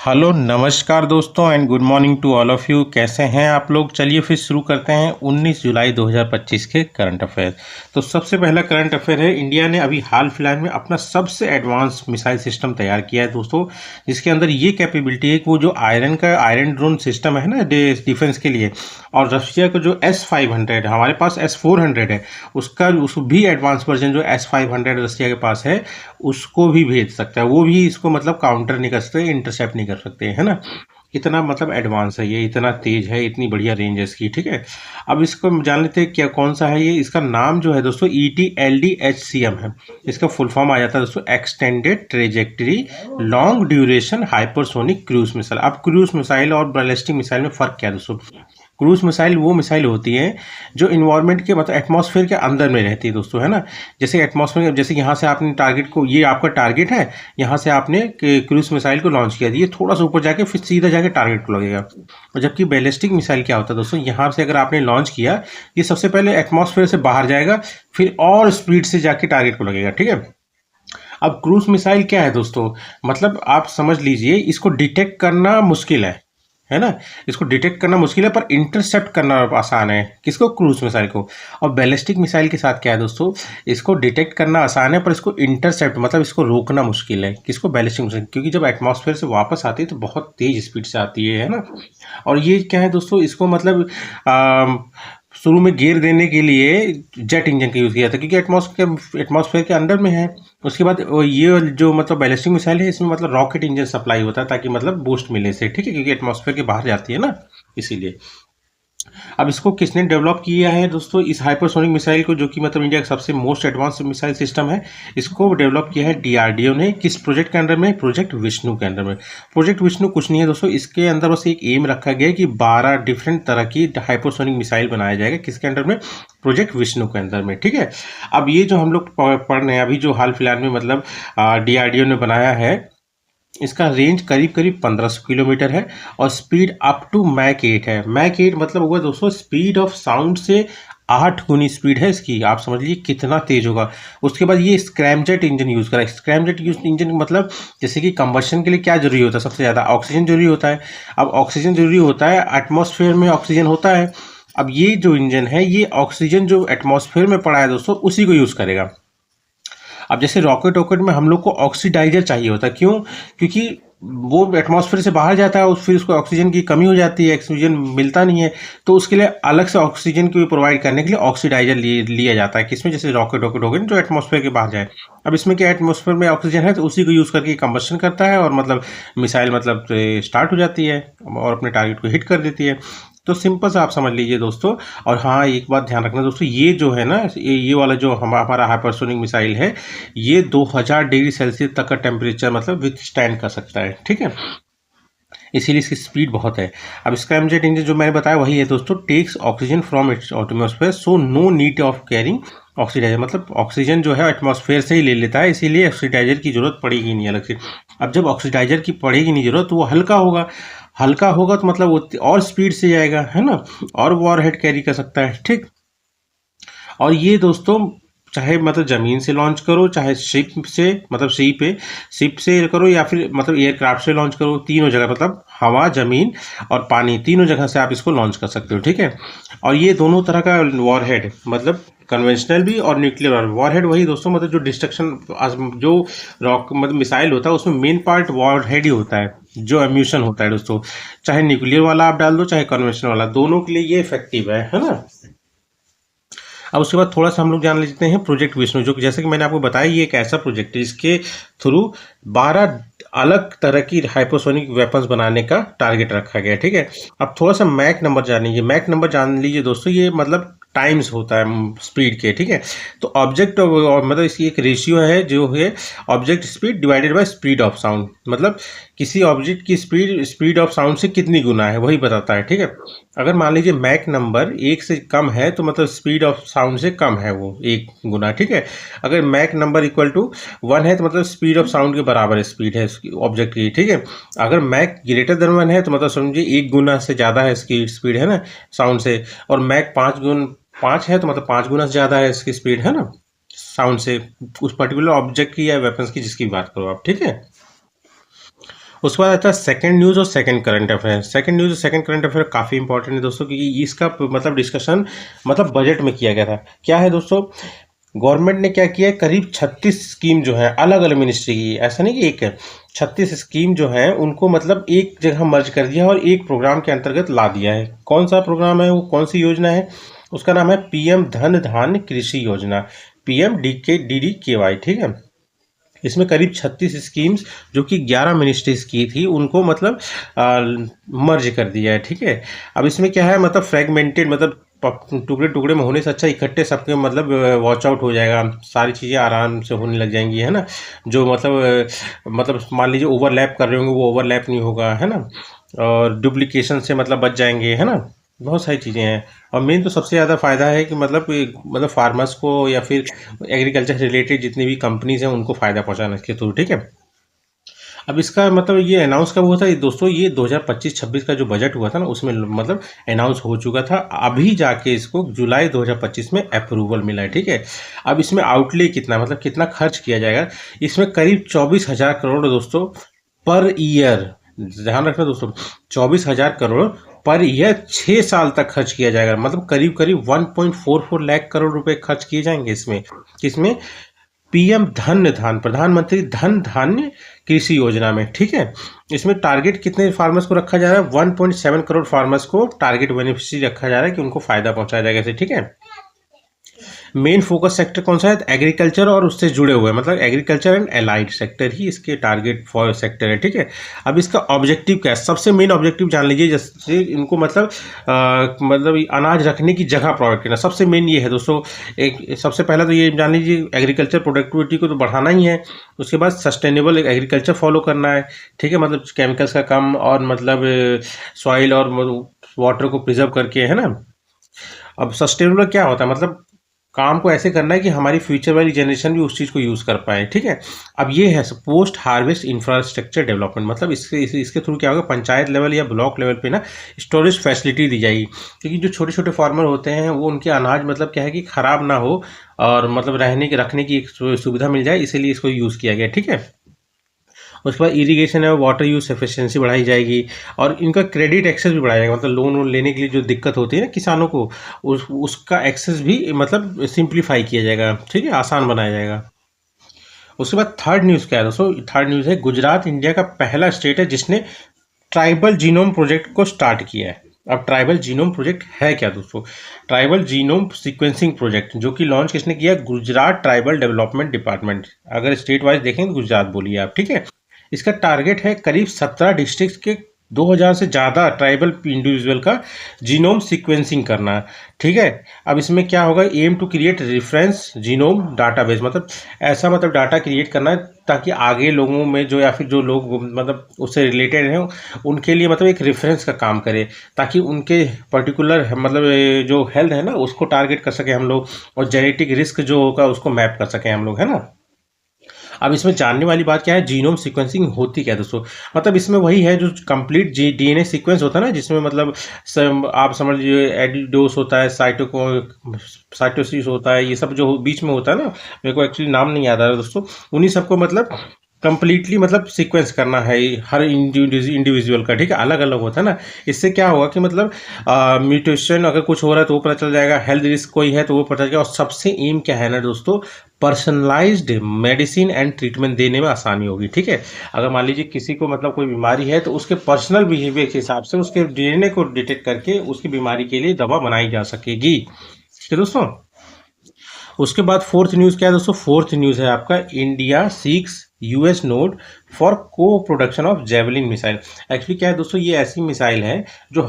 Hello नमस्कार दोस्तों and good morning to all of you. कैसे हैं आप लोग? चलिए फिर शुरू करते हैं 19 जुलाई 2025 के करंट अफेयर। तो सबसे पहला करंट अफेयर है, इंडिया ने अभी हाल फिलहाल में अपना सबसे एडवांस मिसाइल सिस्टम तैयार किया है दोस्तों, जिसके अंदर ये कैपेबिलिटी है कि वो जो आयरन ड्रोन सिस्टम है ना डिफेंस के लिए, और रशिया का जो S-500 हमारे पास S-400 है, उस भी एडवांस वर्जन जो S-500 रशिया के पास है उसको भी भेज सकता है। वो भी इसको मतलब काउंटर नहीं कर सकते, इंटरसेप्ट नहीं कर सकते, है ना। इतना मतलब एडवांस है ये, इतना तेज है, इतनी बढ़िया रेंज है इसकी। ठीक है, अब इसको जान लेते हैं क्या कौन सा है ये। इसका नाम जो है दोस्तों ETLD-HCM है। इसका फुल फॉर्म आ जाता है दोस्तों extended trajectory long duration hypersonic cruise missile. अब क्रूज मिसाइल और बैलिस्टिक मिसाइल में फ़र्क क्या है दोस्तों? क्रूज मिसाइल वो मिसाइल होती है जो इन्वायरमेंट के मतलब एटमॉस्फेयर के अंदर में रहती है दोस्तों, है ना। जैसे एटमॉस्फेयर, जैसे यहाँ से आपने टारगेट को, ये आपका टारगेट है, यहाँ से आपने क्रूज मिसाइल को लॉन्च किया, ये थोड़ा सा ऊपर जाके फिर सीधा जाके टारगेट को लगेगा। और जबकि बैलिस्टिक मिसाइल क्या होता है दोस्तों, यहाँ से अगर आपने लॉन्च किया, ये सबसे पहले एटमॉस्फेयर से बाहर जाएगा, फिर और स्पीड से जाके टारगेट को लगेगा। ठीक है, अब क्रूज मिसाइल क्या है दोस्तों, मतलब आप समझ लीजिए इसको डिटेक्ट करना मुश्किल है ना। इसको डिटेक्ट करना मुश्किल है पर इंटरसेप्ट करना आसान है। किसको? क्रूज मिसाइल को। और बैलिस्टिक मिसाइल के साथ क्या है दोस्तों, इसको डिटेक्ट करना आसान है पर इसको इंटरसेप्ट मतलब इसको रोकना मुश्किल है। किसको? बैलिस्टिक मिसाइल, क्योंकि जब एटमॉस्फेयर से वापस आती है तो बहुत तेज स्पीड से आती है ना। और ये क्या है दोस्तों, इसको मतलब शुरू में गियर देने के लिए जेट इंजन का यूज़ किया था, क्योंकि एटमॉस्फेयर के अंडर में है। उसके बाद ये जो मतलब बैलिस्टिक मिसाइल है, इसमें मतलब रॉकेट इंजन सप्लाई होता है ताकि मतलब बूस्ट मिले से। ठीक है, क्योंकि एटमॉस्फेयर के बाहर जाती है ना, इसीलिए। अब इसको किसने डेवलप किया है दोस्तों, इस हाइपरसोनिक मिसाइल को, जो कि मतलब इंडिया का सबसे मोस्ट एडवांस मिसाइल सिस्टम है, इसको डेवलप किया है DRDO ने। किस प्रोजेक्ट के अंडर में? प्रोजेक्ट विष्णु के अंडर में। प्रोजेक्ट विष्णु कुछ नहीं है दोस्तों, इसके अंदर बस एक एम रखा गया है कि 12 डिफरेंट तरह की हाइपरसोनिक मिसाइल बनाया जाएगा। किसके अंडर में? प्रोजेक्ट विष्णु के अंदर में। ठीक है, अब ये जो हम लोग पढ़ रहे हैं अभी, जो हाल फिलहाल में मतलब DRDO ने बनाया है, इसका रेंज करीब करीब 1500 किलोमीटर है और स्पीड अप टू मैक 8 है। मैक 8 मतलब हुआ दोस्तों स्पीड ऑफ साउंड से 8 गुनी स्पीड है इसकी। आप समझ लीजिए कितना तेज होगा। उसके बाद ये स्क्रैमजेट इंजन यूज़ करा है। स्क्रैमजेट इंजन मतलब जैसे कि कंबशन के लिए क्या जरूरी होता है? सबसे ज़्यादा ऑक्सीजन जरूरी होता है। अब ऑक्सीजन जरूरी होता है, एटमॉस्फेयर में ऑक्सीजन होता है। अब ये जो इंजन है, ये ऑक्सीजन जो एटमॉस्फेयर में पड़ा है दोस्तों, उसी को यूज़ करेगा। अब जैसे रॉकेट वॉकेट में हम लोग को ऑक्सीडाइजर चाहिए होता है, क्यों? क्योंकि वो एटमॉस्फेयर से बाहर जाता है और फिर उसको ऑक्सीजन की कमी हो जाती है, ऑक्सीजन मिलता नहीं है, तो उसके लिए अलग से ऑक्सीजन की प्रोवाइड करने के लिए ऑक्सीडाइजर लिया जाता है। किसमें? जैसे रॉकेट वॉकेट हो गए जो एटमॉस्फेयर के बाहर जाए। अब इसमें क्या, एटमॉस्फेयर में ऑक्सीजन है तो उसी को यूज़ करके कंबशन करता है और मतलब मिसाइल मतलब स्टार्ट हो जाती है और अपने टारगेट को हिट कर देती है। तो सिंपल सा आप समझ लीजिए दोस्तों। और हाँ, एक बात ध्यान रखना दोस्तों, ये जो है ना, ये वाला जो हमारा हाइपरसोनिक मिसाइल है, ये 2000 डिग्री सेल्सियस तक का टेम्परेचर मतलब विथस्टैंड कर सकता है। ठीक है, इसीलिए इसकी स्पीड बहुत है। अब स्क्रैमजेट इंजन जो मैंने बताया वही है दोस्तों, takes oxygen from its atmosphere so no need of carrying oxidiser, मतलब ऑक्सीजन जो है एटमॉस्फेयर से ही ले लेता है, इसीलिए ऑक्सीडाइजर की जरूरत पड़ेगी नहीं अलग से। अब जब ऑक्सीडाइजर की पड़ेगी नहीं जरूरत, तो वो हल्का होगा। हल्का होगा तो मतलब वो और स्पीड से जाएगा, है ना, और वॉरहेड कैरी कर सकता है। ठीक, और ये दोस्तों चाहे मतलब ज़मीन से लॉन्च करो, चाहे शिप से मतलब शिप से करो, या फिर मतलब एयरक्राफ्ट से लॉन्च करो, तीनों जगह मतलब हवा, ज़मीन और पानी, तीनों जगह से आप इसको लॉन्च कर सकते हो। ठीक है, और ये दोनों तरह का वॉरहेड, मतलब कन्वेंशनल भी और न्यूक्लियर वॉरहेड, वही दोस्तों मतलब जो डिस्ट्रक्शन जो रॉक मतलब मिसाइल होता है, उसमें मेन पार्ट वॉरहेड ही होता है, जो एम्यूशन होता है दोस्तों। चाहे न्यूक्लियर वाला आप डाल दो, चाहे कन्वेंशनल वाला, दोनों के लिए ये इफेक्टिव है ना। अब उसके बाद थोड़ा सा हम लोग जान लेते हैं प्रोजेक्ट विष्णु, जो कि जैसे कि मैंने आपको बताया, ये एक ऐसा प्रोजेक्ट है जिसके थ्रू 12 अलग तरह की हाइपरसोनिक वेपन्स बनाने का टारगेट रखा गया है। ठीक है, अब थोड़ा सा मैक नंबर जान लीजिए। मैक नंबर जान लीजिए दोस्तों, ये मतलब टाइम्स होता है स्पीड के। ठीक है, तो ऑब्जेक्ट मतलब इसकी एक रेशियो है जो है object speed divided by speed of sound, मतलब किसी ऑब्जेक्ट की स्पीड ऑफ साउंड से कितनी गुना है वही बताता है। ठीक है, अगर मान लीजिए मैक नंबर 1 से कम है तो मतलब स्पीड ऑफ साउंड से कम है वो 1 गुना। ठीक है, अगर मैक नंबर इक्वल टू 1 है तो मतलब स्पीड ऑफ साउंड के बराबर स्पीड है इसकी ऑब्जेक्ट की। ठीक है, अगर मैक ग्रेटर देन 1 है तो मतलब समझिए 1 गुना से ज़्यादा है इसकी स्पीड, है ना, साउंड से। और मैक 5 है तो मतलब 5 गुना से ज़्यादा है इसकी स्पीड, है ना, साउंड से, उस पर्टिकुलर ऑब्जेक्ट की या वेपन्स की, जिसकी बात करो आप। ठीक है, उसके बाद आता है सेकंड न्यूज़ और second current affair. Second news और सेकंड करंट अफेयर काफ़ी इंपॉर्टेंट है दोस्तों, क्योंकि इसका मतलब डिस्कशन मतलब बजट में किया गया था। क्या है दोस्तों, गवर्नमेंट ने क्या किया है, करीब 36 स्कीम जो है अलग अलग मिनिस्ट्री की, ऐसा नहीं कि एक है, 36 स्कीम जो है उनको मतलब एक जगह मर्ज कर दिया और एक प्रोग्राम के अंतर्गत ला दिया है। कौन सा प्रोग्राम है वो, कौन सी योजना है, उसका नाम है पीएम धन धान्य कृषि योजना, पीएम DDKY, ठीक है। इसमें करीब 36 स्कीम्स जो कि 11 मिनिस्ट्रीज की थी उनको मतलब मर्ज कर दिया है, ठीक है। अब इसमें क्या है, मतलब फ्रेगमेंटेड, मतलब टुकड़े टुकड़े में होने से अच्छा इकट्ठे सबके मतलब वॉच आउट हो जाएगा, सारी चीज़ें आराम से होने लग जाएंगी, है ना। जो मतलब मान लीजिए ओवरलैप कर रहे होंगे वो ओवरलैप नहीं होगा, है ना, और डुप्लीकेशन से मतलब बच जाएंगे, है ना। बहुत सारी चीज़ें हैं, और मेन तो सबसे ज़्यादा फ़ायदा है कि मतलब फार्मर्स को या फिर एग्रीकल्चर से रिलेटेड जितनी भी कंपनीज हैं उनको फ़ायदा पहुंचाना इसके थ्रू, ठीक है। अब इसका मतलब ये अनाउंस कब हुआ था दोस्तों, ये 2025-26 का जो बजट हुआ था ना उसमें मतलब अनाउंस हो चुका था, अभी जाके इसको जुलाई 2025 में अप्रूवल मिला है, ठीक है। अब इसमें आउटले कितना, मतलब कितना खर्च किया जाएगा, इसमें करीब 24,000 करोड़ दोस्तों पर ईयर, ध्यान रखना दोस्तों, 24,000 करोड़ पर ईयर 6 साल तक खर्च किया जाएगा, मतलब करीब करीब 1.44 लाख करोड़ रुपए खर्च किए जाएंगे इसमें। किसमें, पीएम धन्य धान, प्रधानमंत्री धन धान्य कृषि योजना में, ठीक है। इसमें टारगेट कितने फार्मर्स को रखा जा रहा है, 1.7 करोड़ फार्मर्स को टारगेट बेनिफिशियरी रखा जा रहा है कि उनको फायदा पहुंचाया जाएगा इसे, ठीक है। मेन फोकस सेक्टर कौन सा है, एग्रीकल्चर और उससे जुड़े हुए, मतलब एग्रीकल्चर एंड एलाइड सेक्टर ही इसके टारगेट फॉर सेक्टर है, ठीक है। अब इसका ऑब्जेक्टिव क्या है, सबसे मेन ऑब्जेक्टिव जान लीजिए, जैसे इनको मतलब अनाज रखने की जगह प्रोवाइड करना, सबसे मेन ये है दोस्तों। एक सबसे पहला तो ये जान लीजिए, एग्रीकल्चर प्रोडक्टिविटी को तो बढ़ाना ही है, उसके बाद सस्टेनेबल एग्रीकल्चर फॉलो करना है, ठीक है, मतलब केमिकल्स का कम, और मतलब सॉइल और वाटर को प्रिजर्व करके, है ना। अब सस्टेनेबल क्या होता है, मतलब काम को ऐसे करना है कि हमारी फ्यूचर वाली जनरेशन भी उस चीज़ को यूज़ कर पाए, ठीक है। अब ये है पोस्ट हार्वेस्ट इंफ्रास्ट्रक्चर डेवलपमेंट, मतलब इसके थ्रू क्या होगा, पंचायत लेवल या ब्लॉक लेवल पे ना स्टोरेज फैसिलिटी दी जाएगी, क्योंकि जो छोटे छोटे फार्मर होते हैं वो उनके अनाज मतलब क्या है कि ख़राब ना हो, और मतलब रखने की एक सुविधा मिल जाए, इसीलिए इसको यूज़ किया गया, ठीक है। उसके बाद इरिगेशन है, वाटर यूज एफिशिएंसी बढ़ाई जाएगी, और इनका क्रेडिट एक्सेस भी बढ़ाया जाएगा, मतलब लोन वोन लेने के लिए जो दिक्कत होती है ना किसानों को, उसका एक्सेस भी मतलब सिंप्लीफाई किया जाएगा, ठीक है, आसान बनाया जाएगा। उसके बाद थर्ड न्यूज़ क्या है दोस्तों, थर्ड न्यूज़ है, गुजरात इंडिया का पहला स्टेट है जिसने ट्राइबल जीनोम प्रोजेक्ट को स्टार्ट किया है। अब ट्राइबल जीनोम प्रोजेक्ट है क्या दोस्तों, ट्राइबल जीनोम सीक्वेंसिंग प्रोजेक्ट जो कि लॉन्च किसने किया, गुजरात ट्राइबल डेवलपमेंट डिपार्टमेंट, अगर स्टेट वाइज देखें तो गुजरात बोलिए आप, ठीक है। इसका टारगेट है करीब 17 डिस्ट्रिक्ट के 2000 से ज़्यादा ट्राइबल इंडिविजुअल का जीनोम सीक्वेंसिंग करना, ठीक है। अब इसमें क्या होगा, aim to create reference genome database, मतलब ऐसा मतलब डाटा क्रिएट करना है ताकि आगे लोगों में जो, या फिर जो लोग मतलब उससे रिलेटेड हैं उनके लिए मतलब एक रेफरेंस का काम करे, ताकि उनके पर्टिकुलर मतलब जो हेल्थ है ना उसको टारगेट कर सके हम लोग, और जेनेटिक रिस्क जो होगा उसको मैप कर सकें हम लोग, है ना। अब इसमें जानने वाली बात क्या है, जीनोम सीक्वेंसिंग होती क्या है दोस्तों, मतलब इसमें वही है जो कंप्लीट डीएनए सीक्वेंस होता है ना, जिसमें मतलब आप समझ लीजिए एडिडोस होता है, साइटोसिस होता है, ये सब जो बीच में होता है ना, मेरे को एक्चुअली नाम नहीं याद आ रहा दोस्तों, उन्हीं सबको मतलब कंप्लीटली मतलब सीक्वेंस करना है हर इंडिविजुअल का, ठीक है, अलग अलग होता है ना। इससे क्या होगा कि मतलब म्यूटेशन अगर कुछ हो रहा है तो वो पता चल जाएगा, हेल्थ रिस्क कोई है तो वो पता चल जाएगा, और सबसे एम क्या है ना दोस्तों, पर्सनलाइज्ड मेडिसिन एंड ट्रीटमेंट देने में आसानी होगी, ठीक है। अगर मान लीजिए किसी को मतलब कोई बीमारी है तो उसके पर्सनल बिहेवियर के हिसाब से उसके डीएनए को डिटेक्ट करके उसकी बीमारी के लिए दवा बनाई जा सकेगी, ठीक है दोस्तों। उसके बाद फोर्थ न्यूज़ क्या है दोस्तों, फोर्थ न्यूज़ है आपका, India seeks US nod for coproduction of javelin missile. Actually क्या है दोस्तों, ये ऐसी मिसाइल है जो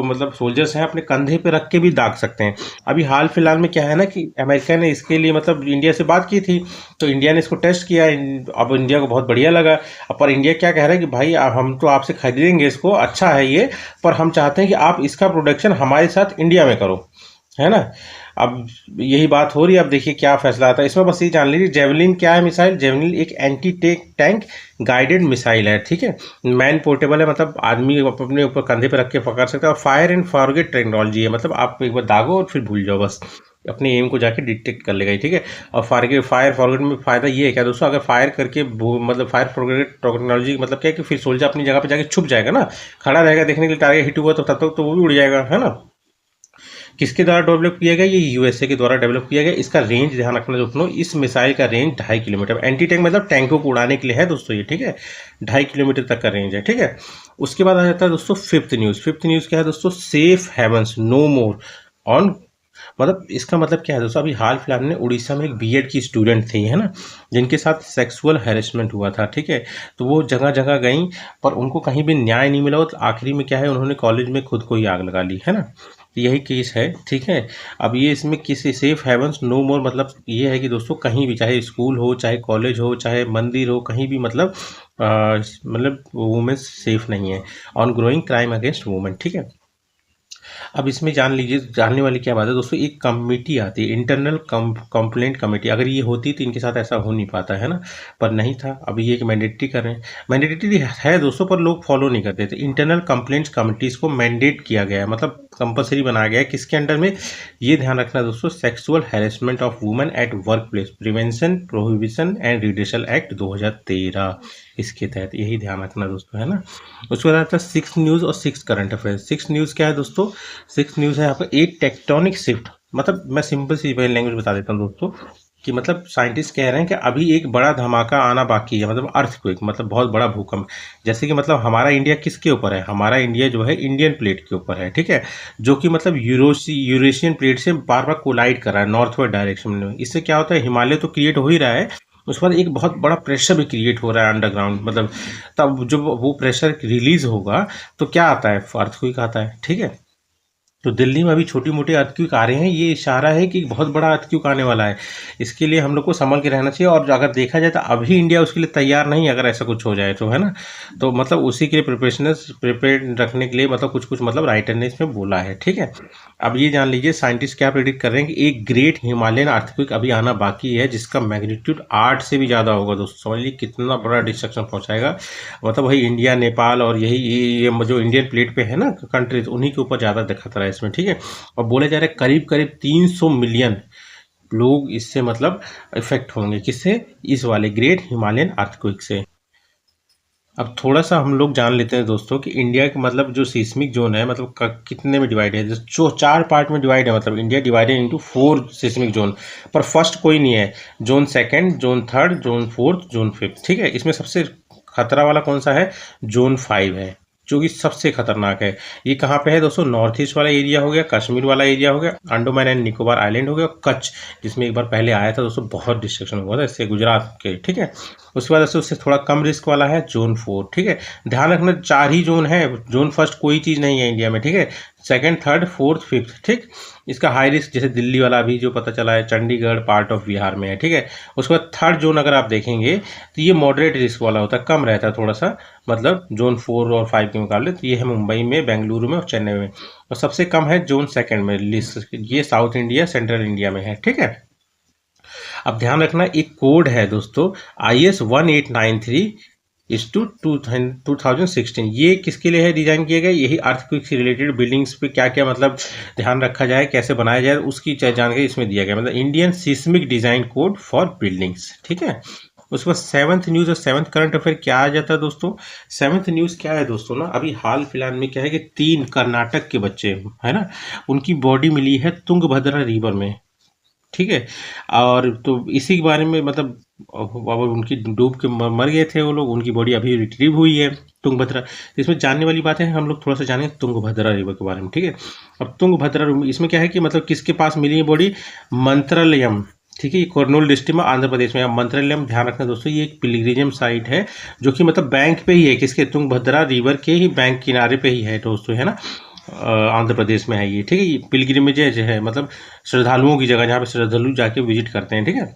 मतलब सोल्जर्स हैं अपने कंधे पे रख के भी दाग सकते हैं। अभी हाल फिलहाल में क्या है ना कि अमेरिका ने इसके लिए मतलब इंडिया से बात की थी, तो इंडिया ने इसको टेस्ट किया, अब इंडिया को बहुत बढ़िया लगा। पर इंडिया क्या कह रहा है कि भाई हम तो आपसे खरीदेंगे इसको, अच्छा है ये, पर हम चाहते हैं कि आप इसका प्रोडक्शन हमारे साथ इंडिया में करो, है ना। अब यही बात हो रही है, अब देखिए क्या फैसला आता है इसमें। बस ये जान लीजिए जेवलिन क्या है मिसाइल, जेवलिन एक एंटी टैंक गाइडेड मिसाइल है, ठीक है, मैन पोर्टेबल है, मतलब आदमी अपने ऊपर कंधे पे रख के पकड़ सकता है, और फायर एंड फॉरगेट टेक्नोलॉजी है, मतलब आप एक बार दागो और फिर भूल जाओ बस, अपने एम को जाके डिटेक्ट कर लेगा, ठीक है। और फायर फॉरवर्ड में फ़ायदा ये है क्या दोस्तों, अगर फायर करके मतलब फायर फॉरवर्ड टेक्नोलॉजी मतलब क्या है कि फिर सोल्जर अपनी जगह पे जाके छुप जाएगा ना, खड़ा रहेगा देखने के लिए टारगेट हिट हुआ तो तब तक तो वो भी उड़ जाएगा, है ना। किसके द्वारा डेवलप किया गया, ये यूएसए के द्वारा डेवलप किया गया। इसका रेंज ध्यान रखना दोस्तों, इस मिसाइल का रेंज 2.5 किलोमीटर, एंटी टैंक मतलब टैंकों को उड़ाने के लिए है दोस्तों ये, ठीक है। 2.5 किलोमीटर तक का रेंज है, ठीक है। उसके बाद आ जाता है दोस्तों फिफ्थ न्यूज़। फिफ्थ न्यूज़ क्या है दोस्तों, safe havens no more on, मतलब इसका मतलब क्या है दोस्तों, अभी हाल फिलहाल में उड़ीसा में एक बीएड की स्टूडेंट थी, है ना, जिनके साथ सेक्सुअल हैरेसमेंट हुआ था, ठीक है। तो वो जगह जगह गई पर उनको कहीं भी न्याय नहीं मिला, और आखिरी में क्या है, उन्होंने कॉलेज में खुद को ही आग लगा ली, है ना। तो यही केस है, ठीक है। अब ये इसमें किसी सेफ हेवंस नो मोर मतलब ये है कि दोस्तों कहीं भी, चाहे स्कूल हो, चाहे कॉलेज हो, चाहे मंदिर हो, कहीं भी मतलब मतलब वुमेन सेफ नहीं है on growing crime against women, ठीक है। अब इसमें जान लीजिए, जानने वाली क्या बात है दोस्तों, एक कमेटी आती है इंटरनल कंप्लेंट कमेटी, अगर ये होती तो इनके साथ ऐसा हो नहीं पाता, है ना, पर नहीं था। अभी ये एक मैंडेटरी कर रहे हैं, मैंडेटरी है दोस्तों पर लोग फॉलो नहीं करते थे। इंटरनल कंप्लेंट्स कमिटीज़ को मैंडेट किया गया है, मतलब कंपलसरी बनाया गया है, किसके अंडर में, ये ध्यान रखना दोस्तों, sexual harassment of women at work place prevention prohibition and redressal act 2013, इसके तहत, यही ध्यान रखना दोस्तों, है ना। उसके बाद आता है सिक्स न्यूज़ और six current affairs. Six news क्या है दोस्तों, सिक्स न्यूज़ है यहाँ पर एक टेक्टोनिक शिफ्ट, मतलब मैं सिंपल सी लैंग्वेज बता देता हूँ दोस्तों, कि मतलब साइंटिस्ट कह रहे हैं कि अभी एक बड़ा धमाका आना बाकी है, मतलब अर्थक्वेक, मतलब बहुत बड़ा भूकंप। जैसे कि मतलब हमारा इंडिया किसके ऊपर है, हमारा इंडिया जो है इंडियन प्लेट के ऊपर है, ठीक है, जो कि मतलब यूरेशियन प्लेट से बार बार कोलाइड कर रहा है नॉर्थवर्ड डायरेक्शन में। इससे क्या होता है, हिमालय तो क्रिएट हो ही रहा है, उसके बाद एक बहुत बड़ा प्रेशर भी क्रिएट हो रहा है अंडरग्राउंड, मतलब तब जब वो प्रेशर रिलीज होगा तो क्या आता है, अर्थक्वेक आता है, ठीक है। तो दिल्ली में अभी छोटी मोटी अर्थक्वेक आ रहे हैं, ये इशारा है कि बहुत बड़ा अर्थक्वेक आने वाला है। इसके लिए हम लोग को संभल के रहना चाहिए, और अगर देखा जाए तो अभी इंडिया उसके लिए तैयार नहीं है, अगर ऐसा कुछ हो जाए तो, है ना। तो मतलब उसी के लिए प्रिपेयर रखने के लिए मतलब कुछ कुछ मतलब राइटर ने इसमें बोला है, ठीक है। अब ये जान लीजिए साइंटिस्ट क्या प्रेडिक्ट कर रहे हैं कि एक ग्रेट हिमालयन अर्थक्वेक अभी आना बाकी है, जिसका मैग्नीट्यूड 8 से भी ज़्यादा होगा दोस्तों। समझ लीजिए कितना बड़ा डिस्ट्रक्शन पहुंचाएगा, मतलब वही इंडिया, नेपाल और यही ये जो इंडियन प्लेट पे है ना कंट्रीज, उन्हीं के ऊपर ज़्यादा खतरा है इसमें, ठीक है। और बोले जा रहे हैं करीब करीब 300 मिलियन लोग इससे मतलब इफेक्ट होंगे, किससे, इस वाले ग्रेट हिमालयन अर्थक्वेक से। अब थोड़ा सा हम लोग जान लेते हैं दोस्तों कि इंडिया के मतलब जो सीस्मिक जोन है, मतलब कितने में डिवाइड है, जो 4 पार्ट में डिवाइड है, मतलब India divided into 4 seismic zone, पर फर्स्ट कोई नहीं है, zone second, zone third, zone fourth, zone fifth, ठीक है। इसमें सबसे खतरा वाला कौन सा है, जोन 5 है, जो कि सबसे खतरनाक है। ये कहाँ पे है दोस्तों, नॉर्थ ईस्ट वाला एरिया हो गया, कश्मीर वाला एरिया हो गया, अंडमान एंड निकोबार आइलैंड हो गया, कच्छ, जिसमें एक बार पहले आया था दोस्तों, बहुत डिस्ट्रक्शन हुआ था इससे, गुजरात के, ठीक है। उसके बाद उससे थोड़ा कम रिस्क वाला है जोन 4, ठीक है। ध्यान रखना 4 ही जोन है, जोन फर्स्ट कोई चीज़ नहीं है इंडिया में, ठीक है। सेकंड, थर्ड, फोर्थ, फिफ्थ, ठीक। इसका हाई रिस्क जैसे दिल्ली वाला अभी जो पता चला है, चंडीगढ़ पार्ट ऑफ बिहार में है, ठीक है। उसके बाद थर्ड जोन अगर आप देखेंगे तो ये मॉडरेट रिस्क वाला होता है, कम रहता है थोड़ा सा, मतलब जोन 4 और 5 के मुकाबले। तो ये है मुंबई में, बेंगलुरु में और चेन्नई में। और सबसे कम है जोन सेकंड में लिस्ट, ये साउथ इंडिया, सेंट्रल इंडिया में है, ठीक है। अब ध्यान रखना एक कोड है दोस्तों, IS 1893 इस टू 2016, ये किसके लिए है डिजाइन किया गया, यही अर्थक्वेक से रिलेटेड बिल्डिंग्स पे क्या क्या मतलब ध्यान रखा जाए, कैसे बनाया जाए, उसकी जानकारी इसमें दिया गया, मतलब Indian seismic design code for buildings, ठीक है। उसके बाद सेवंथ न्यूज़ और सेवंथ करंट अफेयर क्या आ जाता है दोस्तों। सेवंथ न्यूज़ क्या है दोस्तों ना, अभी हाल फिलहाल में क्या है कि 3 कर्नाटक के बच्चे, है ना, उनकी बॉडी मिली है तुंगभद्रा रिवर में, ठीक है। और तो इसी के बारे में मतलब अब उनकी डूब के मर गए थे वो लोग, उनकी बॉडी अभी रिट्रीव हुई है तुंगभद्रा। तो इसमें जानने वाली बात है, हम लोग थोड़ा सा जाने तुंगभद्रा रिवर के बारे में, ठीक है। अब तुंगभद्रा इसमें क्या है कि मतलब किसके पास मिली है बॉडी, मंत्रालयम, ठीक है। ये कर्नूल डिस्ट्रिक्ट में आंध्र प्रदेश में। अब मंत्रालयम ध्यान रखना दोस्तों, ये एक पिलग्रिम साइट है, जो कि मतलब बैंक पे ही है, किसके, तुंगभद्रा रिवर के ही बैंक किनारे पे ही है दोस्तों, है ना, आंध्र प्रदेश में है ये, ठीक है। ये पिलग्रिमेज है, मतलब श्रद्धालुओं की जगह जहाँ पे श्रद्धालु जाके विजिट करते हैं, ठीक है।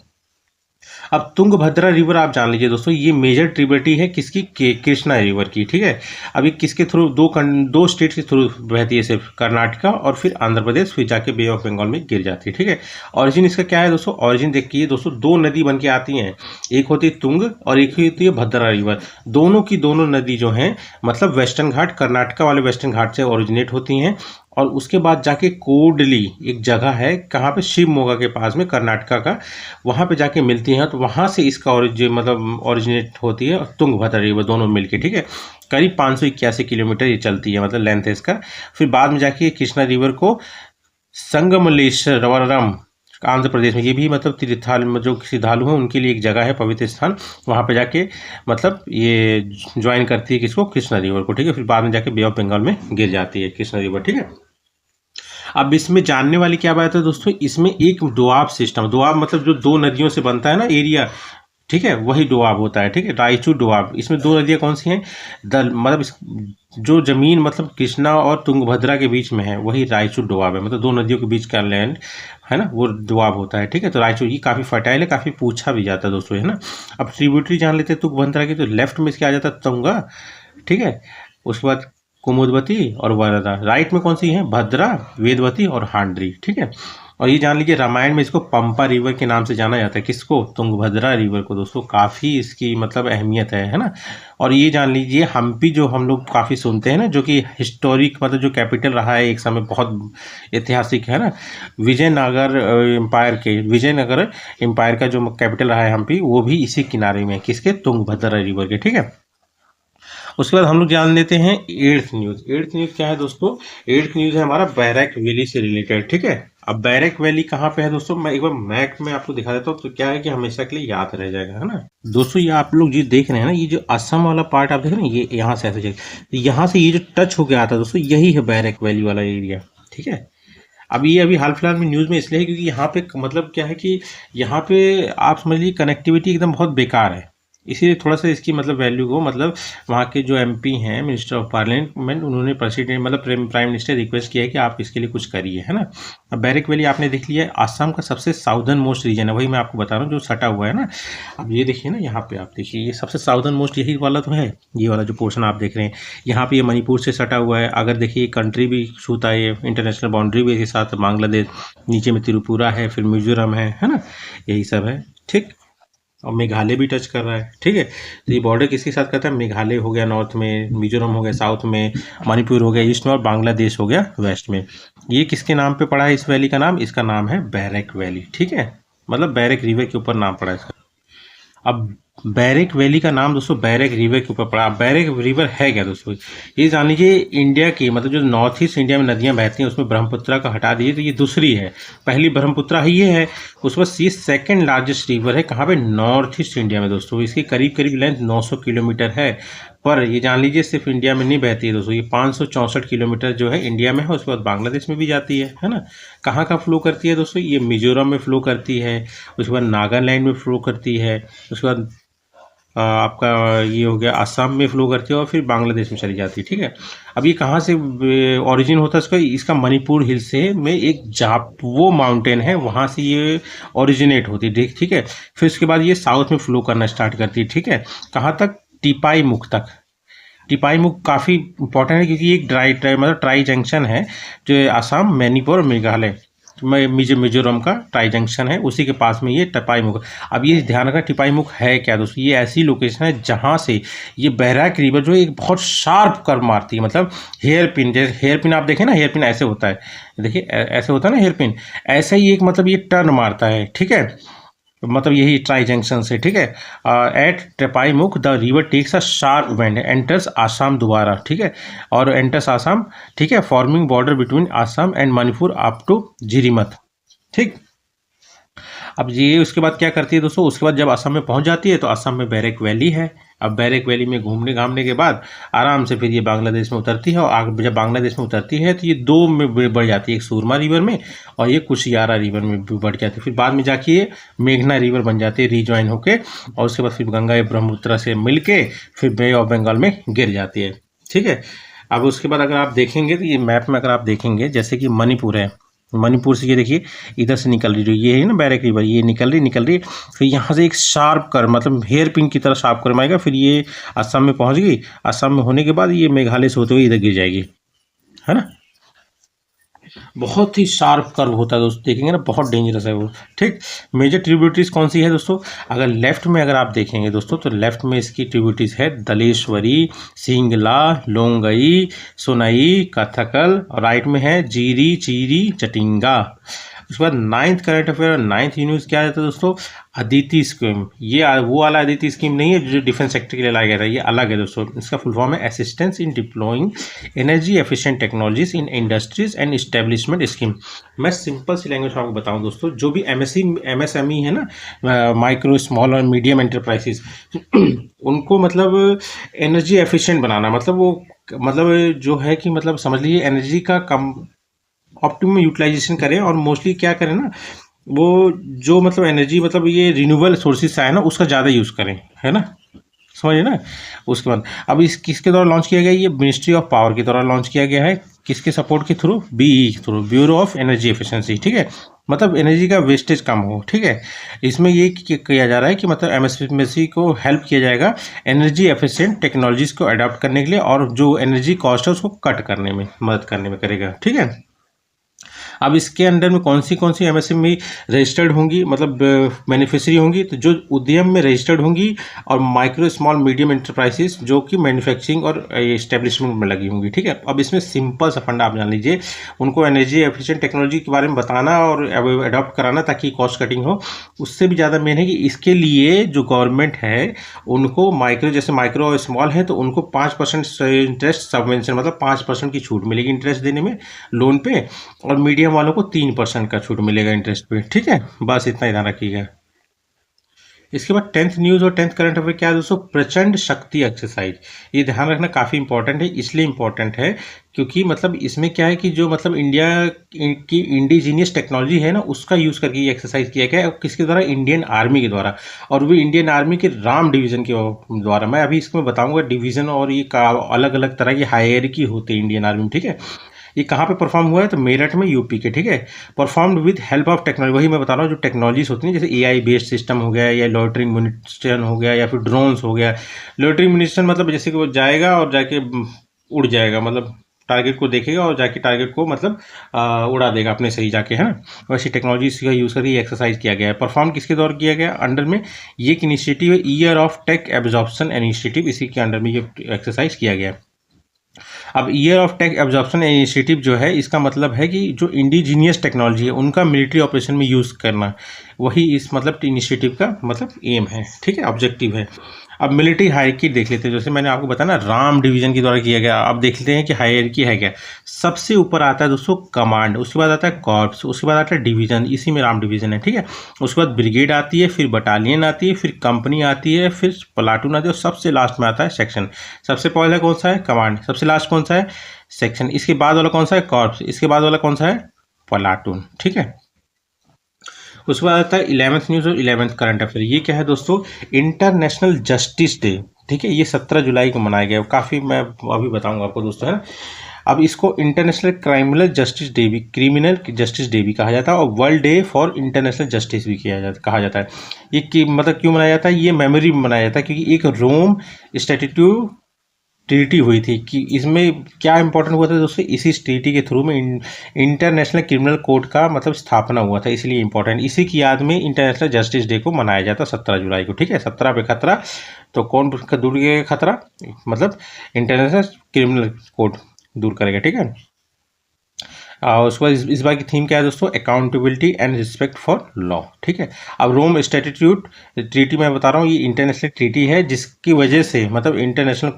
अब तुंगभद्रा रिवर आप जान लीजिए दोस्तों, ये मेजर ट्रिब्यूटरी है किसकी, कृष्णा रिवर की, ठीक है। अभी किसके थ्रू, दो स्टेट के थ्रू बहती है, सिर्फ कर्नाटका और फिर आंध्र प्रदेश, फिर जाके बे ऑफ बंगाल में गिर जाती है, ठीक है। ऑरिजिन इसका क्या है दोस्तों, ऑरिजिन देखिए दोस्तों, 2 नदी बन के आती हैं, एक होती है तुंग और एक होती है भद्रा रिवर। दोनों की दोनों नदी जो हैं मतलब वेस्टर्न घाट, कर्नाटका वाले वेस्टर्न घाट से ओरिजिनेट होती हैं, और उसके बाद जाके कोडली एक जगह है, कहाँ पे, शिवमोगा के पास में, कर्नाटका का, वहाँ पे जाके मिलती हैं। तो वहाँ से इसका मतलब ओरिजिनेट होती है तुंगभद्रा रिवर, दोनों मिलके, ठीक है। करीब 581 किलोमीटर ये चलती है, मतलब लेंथ है इसका। फिर बाद में जाके कृष्णा रिवर को संगमलेश्वरम आंध्र प्रदेश में, ये भी मतलब तीर्थाल जो श्रद्धालु हैं उनके लिए एक जगह है, पवित्र स्थान, वहाँ पे जाके मतलब ये ज्वाइन करती है किसको, कृष्णा रिवर को, ठीक है। फिर बाद में जाके बे ऑफ बंगाल में गिर जाती है कृष्णा रिवर, ठीक है। अब इसमें जानने वाली क्या बात है दोस्तों, इसमें एक डोआब सिस्टम, डोआब मतलब जो दो नदियों से बनता है ना एरिया, ठीक है, वही डोआब होता है, ठीक है, रायचूर डोआब। इसमें दो नदियाँ कौन सी हैं, मतलब जो जमीन मतलब कृष्णा और तुंगभद्रा के बीच में है वही रायचूर डोआब है, मतलब दो नदियों के बीच का लैंड है ना, वो डोआब होता है, ठीक है। तो रायचूर ये काफ़ी फर्टाइल है, काफ़ी पूछा भी जाता है दोस्तों, है ना। अब ट्रिब्यूटरी जान लेते हैं तुंगभद्रा की, तो लेफ्ट में इसके आ जाता है तुंगा, ठीक है। उसके बाद कुमुदवती और वरदा, राइट में कौन सी है, भद्रा, वेदवती और हांड्री, ठीक है। और ये जान लीजिए रामायण में इसको पंपा रिवर के नाम से जाना जाता है, किसको, तुंगभद्रा रिवर को दोस्तों, काफ़ी इसकी मतलब अहमियत है ना। और ये जान लीजिए हम्पी, जो हम लोग काफ़ी सुनते हैं ना, जो कि हिस्टोरिक मतलब जो कैपिटल रहा है एक समय, बहुत ऐतिहासिक है ना, विजयनगर एम्पायर का जो कैपिटल रहा है हम्पी, वो भी इसी किनारे में, किसके, तुंगभद्रा रिवर के, ठीक है। उसके बाद हम लोग जान लेते हैं एट्थ न्यूज़। एट्थ न्यूज़ क्या है दोस्तों, एट्थ न्यूज़ है हमारा बैरक वैली से रिलेटेड, ठीक है। अब बैरक वैली कहाँ पे है दोस्तों, मैं एक बार मैप में आपको दिखा देता हूँ, तो क्या है कि हमेशा के लिए याद रह जाएगा, है ना दोस्तों। ये आप लोग जो देख रहे हैं ना, ये जो असम वाला पार्ट आप देख रहे हैं, ये यहाँ से ऐसे जाएगा, यहाँ से ये जो टच होके आता है दोस्तों, यही है बैरक वैली वाला एरिया, ठीक है। अब ये अभी हाल फिलहाल में न्यूज़ में इसलिए है क्योंकि यहाँ पे मतलब क्या है कि यहाँ पे आप समझ लीजिए कनेक्टिविटी एकदम बहुत बेकार है, इसीलिए थोड़ा सा इसकी मतलब वैल्यू को, मतलब वहाँ के जो एमपी हैं, मिनिस्टर ऑफ पार्लियामेंट, उन्होंने प्रेसिडेंट मतलब प्राइम मिनिस्टर रिक्वेस्ट किया है कि आप इसके लिए कुछ करिए, है ना। अब बैरक वैली आपने देख लिया है, आसाम का सबसे साउदर्न मोस्ट रीजन है, वही मैं आपको बता रहा हूँ जो सटा हुआ है ना। अब ये देखिए ना, यहाँ पे आप देखिए, ये सबसे साउदर्न मोस्ट यही वाला तो है, ये वाला जो पोर्शन आप देख रहे हैं, यहाँ पे ये मणिपुर से सटा हुआ है। अगर देखिए कंट्री भी छूता है, ये इंटरनेशनल बाउंड्री भी इसके साथ, बांग्लादेश, नीचे में त्रिपुरा है, फिर मिजोरम है ना, यही सब है, ठीक। और मेघालय भी टच कर रहा है, ठीक है। तो ये बॉर्डर किसके साथ करता है, मेघालय हो गया नॉर्थ में, मिजोरम हो गया साउथ में, मणिपुर हो गया ईस्ट में, और बांग्लादेश हो गया वेस्ट में। ये किसके नाम पे पड़ा है इस वैली का नाम, इसका नाम है बैरक वैली, ठीक है, मतलब बैरक रिवर के ऊपर नाम पड़ा है इसका। अब बैरक वैली का नाम दोस्तों बैरक रिवर के ऊपर पड़ा। बैरक रिवर है क्या दोस्तों, ये जान लीजिए इंडिया की मतलब जो नॉर्थ ईस्ट इंडिया में नदियां बहती हैं उसमें ब्रह्मपुत्रा का हटा दीजिए तो ये दूसरी है, पहली ब्रह्मपुत्रा ही ये है। उसके बाद ये सेकंड लार्जेस्ट रिवर है, कहाँ पे, नॉर्थ ईस्ट इंडिया में दोस्तों। इसकी करीब करीब लेंथ 900 किलोमीटर है, पर ये जान लीजिए सिर्फ इंडिया में नहीं बहती है दोस्तों, ये 564 किलोमीटर जो है इंडिया में है, उसके बाद बांग्लादेश में भी जाती है ना। कहाँ का फ्लो करती है दोस्तों, ये मिजोरम में फ्लो करती है, उसके बाद नागालैंड में फ्लो करती है, उसके बाद आपका ये हो गया आसाम में फ्लो करती है, और फिर बांग्लादेश में चली जाती है, ठीक है। अब ये कहाँ से ओरिजिन होता है इसका मणिपुर हिल से में एक जापवो माउंटेन है, वहाँ से ये ओरिजिनेट होती है, ठीक है। फिर उसके बाद ये साउथ में फ्लो करना स्टार्ट करती है, ठीक है। कहाँ तक, टिपाईमुख तक। टिपाईमुख काफ़ी इंपॉर्टेंट है क्योंकि एक मतलब ट्राई जंक्शन है, जो आसाम, मणिपुर और मेघालय मिजोरम का ट्राई जंक्शन है, उसी के पास में ये टिपाईमुख। अब ये ध्यान रखना टिपाईमुख है क्या दोस्तों, ये ऐसी लोकेशन है जहाँ से ये बैरक रिवर जो एक बहुत शार्प कर्व मारती है, मतलब हेयर पिन, जैसे हेयर पिन आप देखें ना, हेयर पिन ऐसे होता है, देखिए ऐसे होता है ना हेयर पिन, ऐसे ही एक मतलब ये टर्न मारता है, ठीक है, मतलब यही ट्राई जंक्शन से, ठीक है। At Tipaimukh the river takes a sharp bend, enters Assam दोबारा, ठीक है, और एंटर्स आसाम, ठीक है, forming border between Assam and Manipur up to Jiribam, ठीक। अब ये उसके बाद क्या करती है दोस्तों, उसके बाद जब असम में पहुंच जाती है तो असम में बैरक वैली है। अब बैरक वैली में घूमने घामने के बाद आराम से फिर ये बांग्लादेश में उतरती है, और जब बांग्लादेश में उतरती है तो ये दो में बढ़ जाती है, एक सूरमा रिवर में और ये कुशियारा रिवर में भी बढ़ जाती है। फिर बाद में जाके ये मेघना रिवर बन जाती है रीजॉइन होके, और उसके बाद फिर गंगा या ब्रह्मपुत्र से मिल के फिर बे ऑफ बंगाल में गिर जाती है, ठीक है। अब उसके बाद अगर आप देखेंगे तो ये मैप में अगर आप देखेंगे, जैसे कि मणिपुर है, मणिपुर से ये देखिए इधर से निकल रही, ये है ना बैरक रिवर, ये निकल रही, फिर यहाँ से एक शार्प कर मतलब हेयर पिन की तरह शार्प कर आएगा, फिर ये असम में पहुँच गई, असम में होने के बाद ये मेघालय से होते हुए इधर गिर जाएगी, है ना। बहुत ही शार्प कर्व होता है दोस्तों, देखेंगे ना, बहुत डेंजरस है वो। ठीक, मेजर ट्रिब्यूटरीज कौन सी है दोस्तों? अगर लेफ्ट में अगर आप देखेंगे दोस्तों, तो लेफ्ट में इसकी ट्रिब्यूटरीज है दलेश्वरी, सिंगला, लोंगई, सोनई, कथकल, और राइट में है जीरी, चीरी, चटिंगा। उसके बाद ninth current affair, ninth news क्या है दोस्तों? अदिति स्कीम। ये वो वाला अदिति स्कीम नहीं है जो डिफेंस सेक्टर के लिए लाया गया था, ये अलग है दोस्तों। इसका फुल फॉर्म है assistance in deploying energy efficient technologies in industries and establishment scheme. मैं सिंपल सी लैंग्वेज में आपको बताऊं दोस्तों, जो भी एमएसएमई है ना, माइक्रो स्मॉल और मीडियम एंटरप्राइजेस, उनको मतलब एनर्जी एफिशिएंट बनाना, मतलब वो मतलब जो है कि मतलब समझ लीजिए एनर्जी का कम ऑप्टिमम यूटिलाइजेशन करें, और मोस्टली क्या करें ना, वो जो मतलब एनर्जी मतलब ये रिन्यूएबल सोर्सेज से है ना, उसका ज़्यादा यूज़ करें, है ना, समझिए ना। उसके बाद अब इस किसके द्वारा लॉन्च किया गया? ये मिनिस्ट्री ऑफ पावर के द्वारा लॉन्च किया गया है। किसके सपोर्ट के थ्रू? बीई के through, bureau of energy efficiency. ठीक है, मतलब एनर्जी का वेस्टेज कम हो। ठीक है, इसमें ये किया जा रहा है कि मतलब एमएसएमई को हेल्प किया जाएगा एनर्जी एफिशिएंट टेक्नोलॉजीज को अडॉप्ट करने के लिए, और जो एनर्जी कॉस्ट है उसको कट करने में मदद करने में करेगा। ठीक है, अब इसके अंडर में कौन सी एमएसएमई रजिस्टर्ड होंगी, मतलब बेनिफिशियरी होंगी? तो जो उद्यम में रजिस्टर्ड होंगी, और माइक्रो स्मॉल मीडियम एंटरप्राइजेस जो कि मैन्युफैक्चरिंग और एस्टेब्लिशमेंट में लगी होंगी। ठीक है, अब इसमें सिंपल सा फंडा आप जान लीजिए, उनको एनर्जी एफिशिएंट टेक्नोलॉजी के बारे में बताना और अडॉप्ट कराना ताकि कॉस्ट कटिंग हो। उससे भी ज़्यादा मेन है कि इसके लिए जो गवर्नमेंट है उनको माइक्रो, जैसे माइक्रो और स्मॉल है तो उनको 5% इंटरेस्ट सबवेंशन, मतलब 5% की छूट मिलेगी इंटरेस्ट देने में लोन पे, और मीडियम वालों को 3% का छूट मिलेगा इंटरेस्ट पे। ठीक है, बस इतना ही ध्यान रखिएगा। इसके बाद टेंथ न्यूज़ और टेंथ करंट अफेयर क्या है दोस्तों? प्रचंड शक्ति एक्सरसाइज। ये ध्यान रखना काफ़ी इंपॉर्टेंट है, इसलिए इंपॉर्टेंट है क्योंकि मतलब इसमें क्या है कि जो मतलब इंडिया की इंडिजीनियस टेक्नोलॉजी है ना, उसका यूज़ करके ये एक्सरसाइज किया गया है। और किसके द्वारा? इंडियन आर्मी के द्वारा, और वो इंडियन आर्मी के राम डिवीज़न के द्वारा। मैं अभी इसमें बताऊंगा डिवीज़न, और ये अलग अलग तरह की हायरार्की होती है इंडियन आर्मी में। ठीक है, ये कहाँ पे परफॉर्म हुआ है? तो मेरठ में, यूपी के। ठीक है, performed with help of technology. वही मैं बता रहा हूँ, जो टेक्नोलॉजीज होती हैं, जैसे एआई बेस्ड सिस्टम हो गया, या लॉटरिंग म्यूनिशन हो गया, या फिर ड्रोन्स हो गया। लॉटरिंग म्यूनिशन मतलब जैसे कि वो जाएगा और जाके उड़ जाएगा, मतलब टारगेट को देखेगा और जाके टारगेट को मतलब उड़ा देगा अपने सही जाके, है ना। वैसी टेक्नोलॉजी का यूज़ करके एक्सरसाइज किया गया है। परफॉर्म किसके द्वारा किया गया? अंडर में ये एक इनिशिएटिव है, year of tech absorption initiative, इसी के अंडर में ये एक्सरसाइज किया गया है। अब year of tech absorption initiative जो है, इसका मतलब है कि जो इंडिजीनियस टेक्नोलॉजी है उनका मिलिट्री ऑपरेशन में यूज़ करना, वही इस मतलब इनिशिएटिव का मतलब एम है। ठीक है, ऑब्जेक्टिव है। अब मिलिट्री हायरार्की देख लेते हैं, जैसे मैंने आपको बताया ना, राम डिवीजन के द्वारा किया गया। अब देख लेते हैं कि हायरार्की है क्या। सबसे ऊपर आता है दोस्तों कमांड, उसके बाद आता है कॉर्प्स, उसके बाद आता है डिवीजन, इसी में राम डिवीजन है। ठीक है, उसके बाद ब्रिगेड आती है, फिर बटालियन आती है, फिर कंपनी आती है, फिर प्लाटून आती है, और सबसे लास्ट में आता है सेक्शन। सबसे पहले कौन सा है? कमांड। सबसे लास्ट कौन सा है? सेक्शन। इसके बाद वाला कौन सा है? कॉर्प्स। इसके बाद वाला कौन सा है? प्लाटून। ठीक है, उसके बाद आता है 11th न्यूज़ और 11th करंट अफेयर। ये क्या है दोस्तों? International justice day. ठीक है, ये 17 जुलाई को मनाया गया। काफ़ी मैं अभी बताऊंगा आपको दोस्तों, है ना। अब इसको इंटरनेशनल क्रिमिनल जस्टिस डे भी कहा जाता है, और world day for international justice भी कहा जाता है। ये मतलब क्यों मनाया जाता है? ये मेमोरी में मनाया जाता है क्योंकि एक रोम स्टैट्यूट ट्रीटी हुई थी। कि इसमें क्या इंपॉर्टेंट हुआ था दोस्तों? इसी ट्रीटी के थ्रू में इंटरनेशनल क्रिमिनल कोर्ट का मतलब स्थापना हुआ था, इसलिए इंपॉर्टेंट। इसी की याद में इंटरनेशनल जस्टिस डे को मनाया जाता 17 जुलाई को। ठीक है, 17 पे खतरा, तो कौन दूर करेगा खतरा? मतलब इंटरनेशनल क्रिमिनल कोर्ट दूर करेगा। ठीक है, उसके बाद इस बार की थीम क्या है दोस्तों? Accountability and respect for law. ठीक है, अब रोम स्टैट्यूट ट्रीटी मैं बता रहा हूँ, ये इंटरनेशनल ट्रीटी है जिसकी वजह से मतलब इंटरनेशनल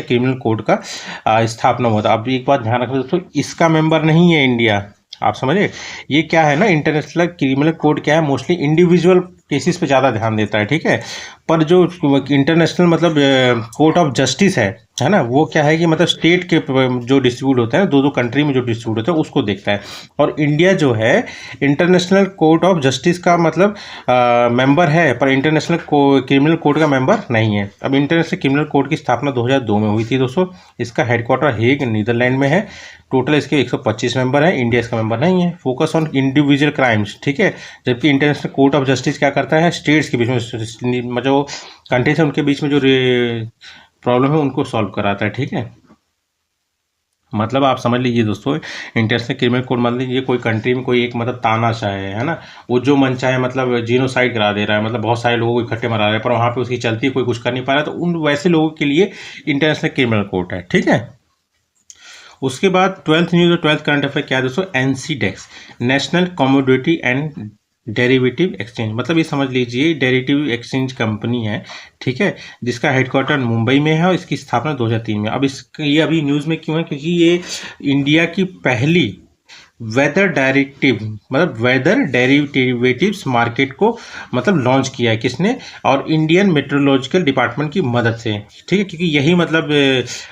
क्रिमिनल कोर्ट का स्थापना हुआ था। अब एक बात ध्यान रखना दोस्तों, इसका मेंबर नहीं है इंडिया, आप समझे। ये क्या है ना, इंटरनेशनल क्रिमिनल कोर्ट क्या है, मोस्टली इंडिविजुअल केसेस पे ज़्यादा ध्यान देता है। ठीक है, पर जो इंटरनेशनल मतलब कोर्ट ऑफ जस्टिस है ना, वो क्या है कि मतलब स्टेट के जो डिस्ट्रीब्यूट होता है, दो कंट्री में जो डिस्ट्रीब्यूट होता है उसको देखता है। और इंडिया जो है इंटरनेशनल कोर्ट ऑफ जस्टिस का मतलब मेंबर है, पर इंटरनेशनल क्रिमिनल कोर्ट का मेंबर नहीं है। अब इंटरनेशनल क्रिमिनल कोर्ट की स्थापना 2002 में हुई थी दोस्तों। इसका हेडक्वार्टर हेग नीदरलैंड में है। टोटल इसके 125 मेंबर हैं, इंडिया इसका मेंबर नहीं है। Focus on individual crimes. ठीक है, जबकि इंटरनेशनल कोर्ट ऑफ जस्टिस क्या करता है? स्टेट्स के बीच में जो कंट्रीज है उनके बीच में जो प्रॉब्लम है उनको सॉल्व कराता है। ठीक है, मतलब आप समझ लीजिए दोस्तों, इंटरनेशनल क्रिमिनल कोर्ट मान लीजिए कोई कंट्री में कोई एक मतलब तानाशाह है ना, वो जो मन चाहे मतलब जीनोसाइड करा दे रहा है, मतलब बहुत सारे लोगों को इकट्ठे मरा रहा है, पर वहाँ पे उसकी चलती है, कोई कुछ कर नहीं पा रहा है, तो उन वैसे लोगों के लिए इंटरनेशनल क्रिमिनल कोर्ट है, ठीक है। उसके बाद 12th न्यूज़ और 12th करंट अफेयर क्या है दोस्तों, NCDEX, national commodity and derivative exchange, मतलब ये समझ लीजिए डेरिवेटिव एक्सचेंज कंपनी है, ठीक है, जिसका हेडक्वार्टर मुंबई में है और इसकी स्थापना 2003 में। अब इस ये अभी न्यूज़ में क्यों है, क्योंकि ये इंडिया की पहली वेदर डायरेक्टिव मतलब वेदर डेरिवेटिव्स मार्केट को मतलब लॉन्च किया है किसने, और इंडियन मेट्रोलॉजिकल डिपार्टमेंट की मदद से, ठीक है, क्योंकि यही मतलब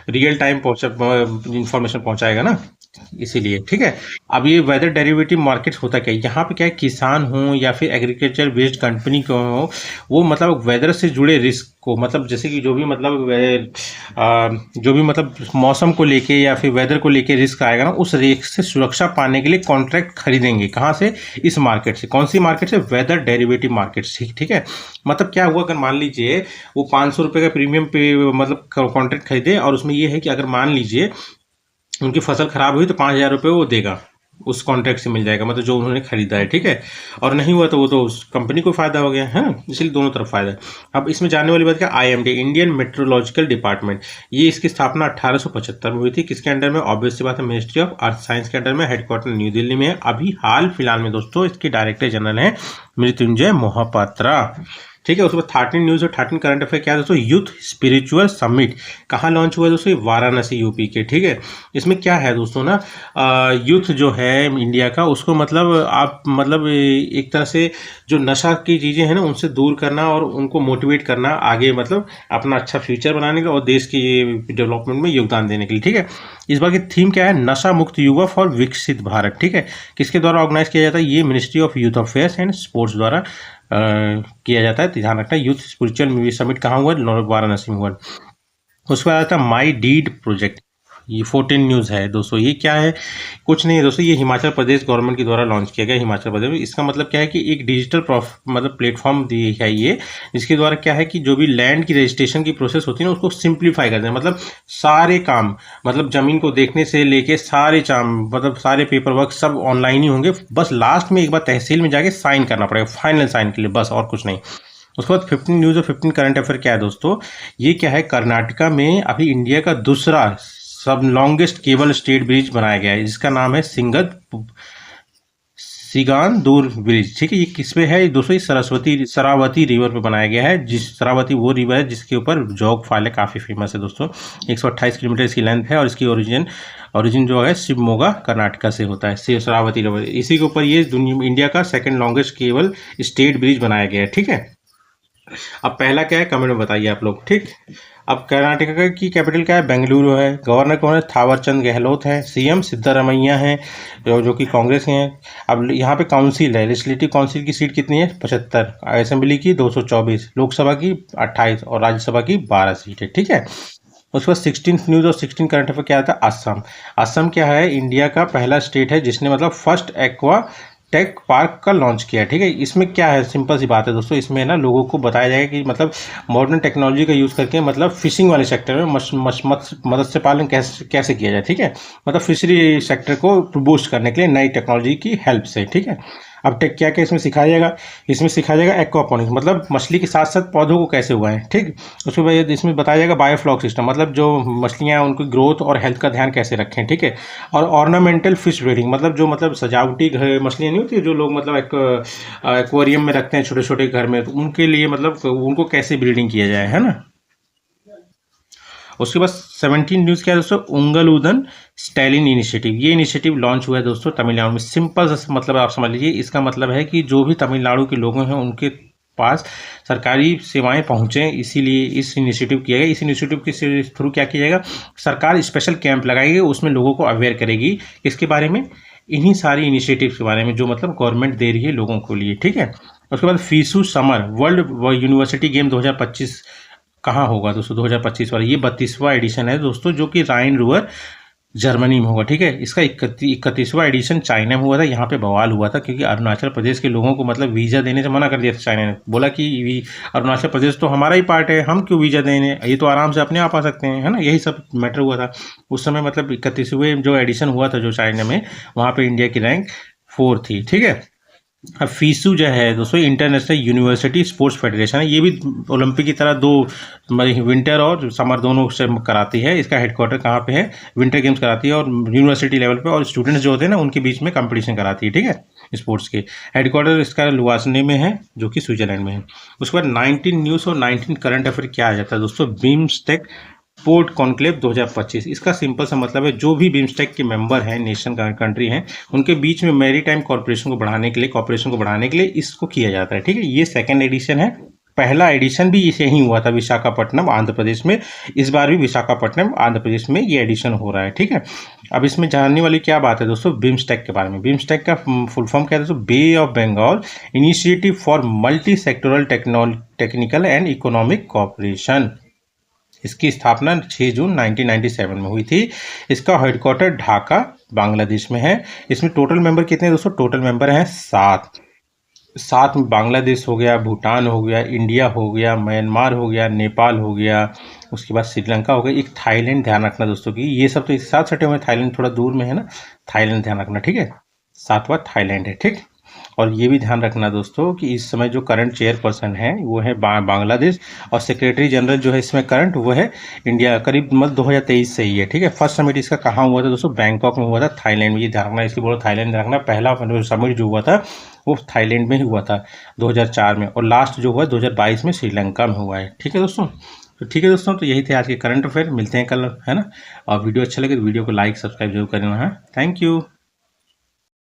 रियल टाइम इंफॉर्मेशन पहुंचाएगा ना, इसीलिए, ठीक है। अब ये वेदर डेरिवेटिव मार्केट होता क्या है, यहाँ पे क्या है, किसान हो या फिर एग्रीकल्चर बेस्ड कंपनी को हो, वो मतलब वेदर से जुड़े रिस्क को, मतलब जैसे कि जो भी मतलब मौसम को लेके या फिर वेदर को लेके रिस्क आएगा ना, उस रिस्क से सुरक्षा पाने के लिए कॉन्ट्रैक्ट खरीदेंगे, कहाँ से, इस मार्केट से। कौन सी मार्केट से, वेदर डेरिवेटिव मार्केट से, ठीक है। मतलब क्या हुआ, अगर मान लीजिए वो 500 रुपये का प्रीमियम पे मतलब कॉन्ट्रैक्ट खरीदे, और उसमें ये है कि अगर मान लीजिए उनकी फसल खराब हुई तो 5,000 रुपये वो देगा, उस कॉन्ट्रैक्ट से मिल जाएगा, मतलब जो उन्होंने खरीदा है, ठीक है। और नहीं हुआ तो वो तो उस कंपनी को फायदा हो गया है ना, इसलिए दोनों तरफ फायदा है। अब इसमें जानने वाली बात क्या, आईएमडी, इंडियन मेट्रोलॉजिकल डिपार्टमेंट, ये इसकी स्थापना 1875 में हुई थी, किसके अंडर में, ऑब्वियस सी बात है, मिनिस्ट्री ऑफ अर्थ साइंस के अंडर में, हेडक्वार्टर न्यू दिल्ली में है। अभी हाल फिलहाल में दोस्तों इसके डायरेक्टर जनरल हैं मृत्युंजय मोहपात्रा, ठीक है। उसके बाद 13 न्यूज़ और 13 करंट अफेयर क्या है दोस्तों, यूथ स्पिरिचुअल समिट कहाँ लॉन्च हुआ है दोस्तों, वाराणसी यूपी के, ठीक है। इसमें क्या है दोस्तों ना, यूथ जो है इंडिया का, उसको मतलब आप मतलब एक तरह से जो नशा की चीज़ें हैं ना उनसे दूर करना और उनको मोटिवेट करना आगे, मतलब अपना अच्छा फ्यूचर बनाने का और देश की डेवलपमेंट में योगदान देने के लिए, ठीक है। इस बार की थीम क्या है, नशा मुक्त युवा फॉर विकसित भारत, ठीक है। किसके द्वारा ऑर्गेनाइज किया जाता है, ये ministry of youth affairs and sports द्वारा किया जाता है, ध्यान रखना। यूथ स्पिरिचुअल समिट कहाँ हुआ, वाराणसी में हुआ। उसके बाद आता है माई डीड प्रोजेक्ट, ये 14 न्यूज़ है दोस्तों। ये क्या है, कुछ नहीं है दोस्तों, ये हिमाचल प्रदेश गवर्नमेंट के द्वारा लॉन्च किया गया हिमाचल प्रदेश में। इसका मतलब क्या है कि एक डिजिटल मतलब प्लेटफॉर्म दी है ये, जिसके द्वारा क्या है कि जो भी लैंड की रजिस्ट्रेशन की प्रोसेस होती है ना उसको सिंप्लीफाई करते हैं, मतलब सारे काम, मतलब ज़मीन को देखने से लेके सारे काम, मतलब सारे पेपर वर्क सब ऑनलाइन ही होंगे, बस लास्ट में एक बार तहसील में जाके साइन करना पड़ेगा फाइनल साइन के लिए, बस और कुछ नहीं। उसके बाद 15 न्यूज़ और 15 करंट अफेयर क्या है दोस्तों, ये क्या है, कर्नाटका में अभी इंडिया का दूसरा सब लॉन्गेस्ट केबल स्टेट ब्रिज बनाया गया है, जिसका नाम है सिगान दूर ब्रिज, ठीक है। ये किस पे है दोस्तों, ये शरावती रिवर पे बनाया गया है, जिस शरावती वो रिवर है जिसके ऊपर जोग फॉल है, काफ़ी फेमस है दोस्तों। 128 किलोमीटर इसकी लेंथ है और इसकी ओरिजिन जो है शिवमोगा कर्नाटका से होता है, शरावती रिवर, इसी के ऊपर ये इंडिया का second longest cable stayed bridge बनाया गया है, ठीक है। अब पहला क्या है कमेंट में बताइए आप लोग, ठीक। अब कर्नाटका की कैपिटल क्या है, बेंगलुरु है। गवर्नर कौन है, थावरचंद गहलोत है। सीएम सिद्धारमैया हैं जो कि कांग्रेस के हैं। अब यहाँ पे काउंसिल है, लेजिस्लेटिव काउंसिल की सीट कितनी है, 75, असेंबली की 224, लोकसभा की 28 और राज्यसभा की 12 सीट है, ठीक है। उसके बाद 16 न्यूज़ और 16 करंट अफेयर क्या आता है, असम। असम क्या है, इंडिया का पहला स्टेट है जिसने मतलब फर्स्ट एक्वा टेक पार्क का लॉन्च किया है, ठीक है। इसमें क्या है, सिंपल सी बात है दोस्तों, इसमें ना लोगों को बताया जाएगा कि मतलब मॉडर्न टेक्नोलॉजी का यूज़ करके मतलब फिशिंग वाले सेक्टर में मत्स्य पालन कैसे किया जाए, ठीक है। मतलब फिशरी सेक्टर को बूस्ट करने के लिए नई टेक्नोलॉजी की हेल्प से, ठीक है। अब टेक क्या क्या इसमें सिखाया जाएगा, इसमें सिखाया जाएगा एक्वापोनिक्स, मतलब मछली के साथ साथ पौधों को कैसे उगाएं, ठीक। उसके बाद इसमें बताया जाएगा बायोफ्लॉक सिस्टम, मतलब जो मछलियाँ हैं उनकी ग्रोथ और हेल्थ का ध्यान कैसे रखें, ठीक है। और ऑर्नामेंटल फिश ब्रीडिंग, मतलब जो मतलब सजावटी मछलियाँ नहीं होती जो लोग मतलब एक्वेरियम में रखते हैं छोटे छोटे घर में, तो उनके लिए मतलब उनको कैसे ब्रीडिंग किया जाए, है ना। उसके बाद 17 न्यूज़ क्या है दोस्तों, उंगलुदन स्टैलिन इनिशिएटिव, ये इनिशिएटिव लॉन्च हुआ है दोस्तों तमिलनाडु में। सिंपल सा मतलब आप समझ लीजिए, इसका मतलब है कि जो भी तमिलनाडु के लोग हैं उनके पास सरकारी सेवाएं पहुंचे, इसीलिए इस इनिशिएटिव किया गया। इस इनिशिएटिव के थ्रू क्या किया जाएगा, सरकार स्पेशल कैंप लगाएगी, उसमें लोगों को अवेयर करेगी किसके बारे में, इन्हीं सारी इनिशिएटिव के बारे में जो मतलब गवर्नमेंट दे रही है लोगों के लिए, ठीक है। उसके बाद FISU summer world university game 2025 कहाँ होगा दोस्तों, 2025 वाला, ये 32वां एडिशन है दोस्तों, जो कि राइन रिवर जर्मनी में होगा, ठीक है। इसका 31वां एडिशन चाइना में हुआ था। यहाँ पे बवाल हुआ था क्योंकि अरुणाचल प्रदेश के लोगों को मतलब वीज़ा देने से मना कर दिया था चाइना ने। बोला कि अरुणाचल प्रदेश तो हमारा ही पार्ट है, हम क्यों वीज़ा देने, ये तो आराम से अपने आप आ सकते हैं, है ना। यही सब मैटर हुआ था उस समय। मतलब 31वें जो एडिशन हुआ था जो चाइना में, वहाँ पे इंडिया की रैंक 4 थी, ठीक है। अब फीसू जो है दोस्तों इंटरनेशनल यूनिवर्सिटी स्पोर्ट्स फेडरेशन है। ये भी ओलंपिक की तरह दो विंटर और समर दोनों से कराती है। इसका हेडक्वार्टर कहाँ पे है, विंटर गेम्स कराती है और यूनिवर्सिटी लेवल पे, और स्टूडेंट्स जो होते हैं ना उनके बीच में कंपटीशन कराती है, ठीक है। स्पोर्ट्स के हेडक्वार्टर इसका लुवासने में है जो कि स्विट्जरलैंड में है। उसके बाद 19 न्यूज़ और 19 करंट अफेयर क्या आ जाता है दोस्तों, बिम्स्टेक पोर्ट कॉन्क्लेव 2025। इसका सिंपल सा मतलब है जो भी बिम्स्टेक के मेंबर हैं, नेशन कंट्री हैं, उनके बीच में मैरीटाइम कॉर्पोरेशन को बढ़ाने के लिए इसको किया जाता है, ठीक है। ये सेकंड एडिशन है। पहला एडिशन भी इसे ही हुआ था विशाखापट्टनम आंध्र प्रदेश में। इस बार भी विशाखापट्टनम आंध्र प्रदेश में ये एडिशन हो रहा है, ठीक है। अब इसमें जानने वाली क्या बात है दोस्तों, बिम्स्टेक के बारे में। बिम्स्टेक का फुल फॉर्म क्या है दोस्तों, bay of Bengal initiative for multi sectoral technical and economic cooperation. इसकी स्थापना 6 जून 1997 में हुई थी। इसका हेडक्वार्टर ढाका बांग्लादेश में है। इसमें टोटल मेंबर कितने दोस्तों, टोटल मेंबर हैं 7 में बांग्लादेश हो गया, भूटान हो गया, इंडिया हो गया, म्यांमार हो गया, नेपाल हो गया, उसके बाद श्रीलंका हो गया, एक थाईलैंड। ध्यान रखना दोस्तों कि ये सब तो एक साथ सटे हुए हैं, थाईलैंड थोड़ा दूर में है ना, थाईलैंड ध्यान रखना, ठीक है। 7वां थाईलैंड है, ठीक। और ये भी ध्यान रखना दोस्तों कि इस समय जो करंट चेयरपर्सन है वो है बांग्लादेश, और सेक्रेटरी जनरल जो है इसमें करंट वो है इंडिया, करीब मतलब 2023 से ही है, ठीक है। फर्स्ट समिट इसका कहाँ हुआ था दोस्तों, बैंकॉक में हुआ था, थाईलैंड में। ये ध्यान रखना, इसलिए बोलो थाईलैंड ध्यान रखना। पहला समिट जो हुआ था वो थाईलैंड में ही हुआ था 2004 में, और लास्ट जो हुआ 2022 में श्रीलंका में हुआ है, ठीक है दोस्तों। तो ठीक है दोस्तों, तो यही थे आज के करंट अफेयर। मिलते हैं कल, है ना। और वीडियो अच्छा लगे तो वीडियो को लाइक सब्सक्राइब जरूर करना है। Thank you.